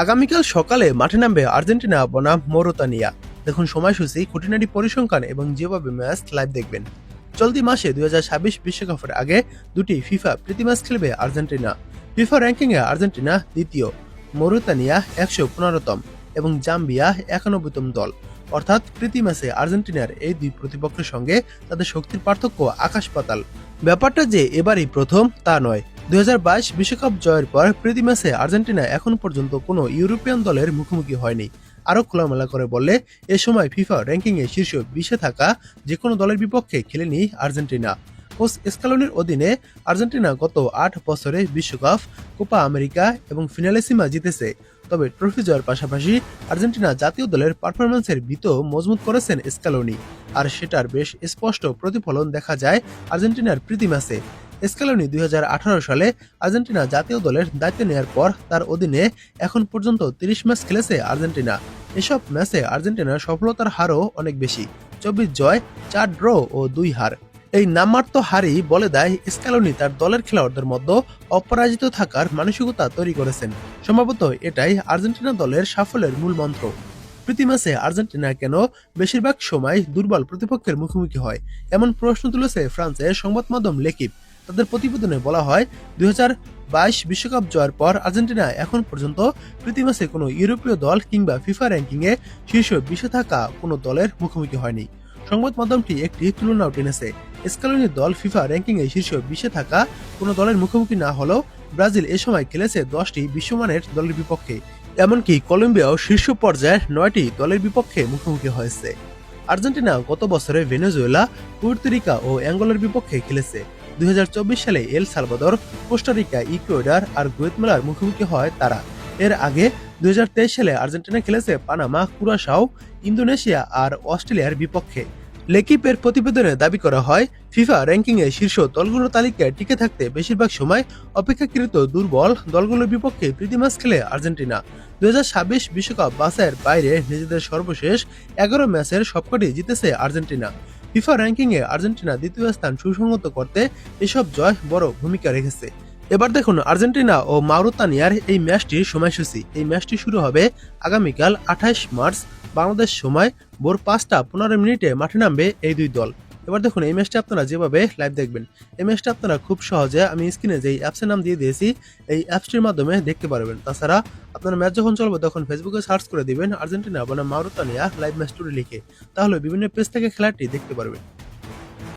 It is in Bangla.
আগামীকাল সকালে মাঠে নামবে আর্জেন্টিনা বনাম মৌরিতানিয়া। দেখুন সময়সূচি, খুঁটিনাটি পরিসংখ্যান এবং যেভাবে ম্যাচ লাইভ দেখবেন। চলতি মাসে 2026 বিশ্বকাপের আগে দুটি ফিফা প্রীতি ম্যাচ খেলবে আর্জেন্টিনা। ফিফা র্যাঙ্কিংয়ে আর্জেন্টিনা দ্বিতীয়, মৌরিতানিয়া 115তম এবং জাম্বিয়া 91তম দল। অর্থাৎ প্রীতি ম্যাচে আর্জেন্টিনার এই দুই প্রতিপক্ষের সঙ্গে তাদের শক্তির পার্থক্য আকাশ পাতাল। ব্যাপারটা যে এবারই প্রথম তা নয়। 2022 বিশ্বকাপ জয়ের পর প্রীতি ম্যাচে আর্জেন্টিনা এখন পর্যন্ত কোনো ইউরোপিয়ান দলের মুখোমুখি হয়নি। আরও খোলামেলা করে বললে, এ সময় ফিফা র্যাঙ্কিংয়ে শীর্ষ 20-এ থাকা যে কোনো দলের বিপক্ষে খেলেনি আর্জেন্টিনা। কোচ স্ক্যালোনির অধীনে আর্জেন্টিনা গত 8 বছরে বিশ্বকাপ, কোপা আমেরিকা এবং ফিনালেসিমা জিতেছে। তবে ট্রফি জয়ের পাশাপাশি আর্জেন্টিনা জাতীয় দলের পারফরম্যান্সের ভিতও মজবুত করেছেন স্ক্যালোনি, আর সেটার বেশ স্পষ্ট প্রতিফলন দেখা যায় আর্জেন্টিনার প্রীতি ম্যাচে। স্ক্যালোনি 2018 সালে আর্জেন্টিনা জাতীয় দলের দায়িত্ব নেওয়ার পর তার অধীনে এখন পর্যন্ত 30 ম্যাচ খেলেছে আর্জেন্টিনা। এসব ম্যাচে আর্জেন্টিনার সফলতার হারও অনেক বেশি, 24 জয়, 4 ড্র ও 2 হার। এই নামমাত্র হারই বলে দেয় স্ক্যালোনি তার দলের খেলোয়াড়দের মধ্যে অপরাজিত থাকার মানসিকতা তৈরি করেছেন। সম্ভবত এটাই আর্জেন্টিনা দলের সাফল্যের মূল মন্ত্র। প্রীতি ম্যাচে আর্জেন্টিনা কেন বেশিরভাগ সময় দুর্বল প্রতিপক্ষের মুখোমুখি হয়, এমন প্রশ্ন তুলেছে ফ্রান্সের সংবাদ মাধ্যম লেকিপ। তাদের প্রতিবেদনে বলা হয়, 2022 বিশ্বকাপ জয়ের পর আর্জেন্টিনা এখন পর্যন্ত প্রীতি ম্যাচে কোনো ইউরোপীয় দল কিংবা ফিফা র্যাঙ্কিংয়ে শীর্ষ 20-এ থাকা কোনো দলের মুখোমুখি হয়নি। সংবাদ মাধ্যমটি একটি তুলনাও টেনেছে। স্ক্যালোনির দল ফিফা র্যাঙ্কিংয়ে শীর্ষ 20-এ থাকা কোনো দলের মুখোমুখি না হলেও ব্রাজিল এ সময় খেলেছে 10টি বিশ্বমানের দলের বিপক্ষে। এমনকি কলম্বিয়াও শীর্ষ পর্যায়ের 9টি দলের বিপক্ষে মুখোমুখি হয়েছে। আর্জেন্টিনা গত বছরে ভেনেজুয়েলা, পুর্তো রিকা ও অ্যাঙ্গোলার বিপক্ষে খেলেছে। 2024 সালে এল সালভাদর, কোস্টারিকা, ইকুয়েডর আর গুয়েতমালার মুখোমুখি হয় তারা। এর আগে 2023 সালে আর্জেন্টিনা খেলেছে পানামা, কুরাশাও, ইন্দোনেশিয়া আর অস্ট্রেলিয়ার বিপক্ষে। লেকিপের প্রতিবেদনে দাবি করা হয়, ফিফা র্যাঙ্কিংয়ে শীর্ষ দলগুলোর তালিকায় টিকে থাকতে বেশিরভাগ সময় অপেক্ষাকৃত দুর্বল দলগুলোর বিপক্ষে প্রীতি ম্যাচ খেলে আর্জেন্টিনা। 2026 বিশ্বকাপ বাছাইয়ের বাইরে নিজেদের সর্বশেষ 11 ম্যাচের সবকটি জিতেছে আর্জেন্টিনা। ফিফা র্যাঙ্কিংয়ে আর্জেন্টিনা দ্বিতীয় স্থান সুসংহত করতে এসব জয় বড় ভূমিকা রেখেছে। এবার দেখুন আর্জেন্টিনা ও মৌরিতানিয়ার এই ম্যাচটির সময়সূচি। এই ম্যাচটি শুরু হবে আগামীকাল 28 মার্চ বাংলাদেশ সময় ভোর 5:15 মাঠে নামবে এই দুই দল। এবার দেখুন এই ম্যাচটা আপনারা যেভাবে লাইভ দেখবেন, এই ম্যাচটা আপনারা খুব সহজে আমি স্ক্রিনে যেই অ্যাপসের নাম দিয়ে দিয়েছি এই অ্যাপসটির মাধ্যমে দেখতে পারবেন। তাছাড়া আপনারা ম্যাচ যখন চলবে তখন ফেসবুকে সার্চ করে দিবেন আর্জেন্টিনা বনাম মৌরিতানিয়া লাইভ ম্যাচ টুডে লিখে, তাহলে বিভিন্ন পেজ থেকে খেলাটি দেখতে পারবেন।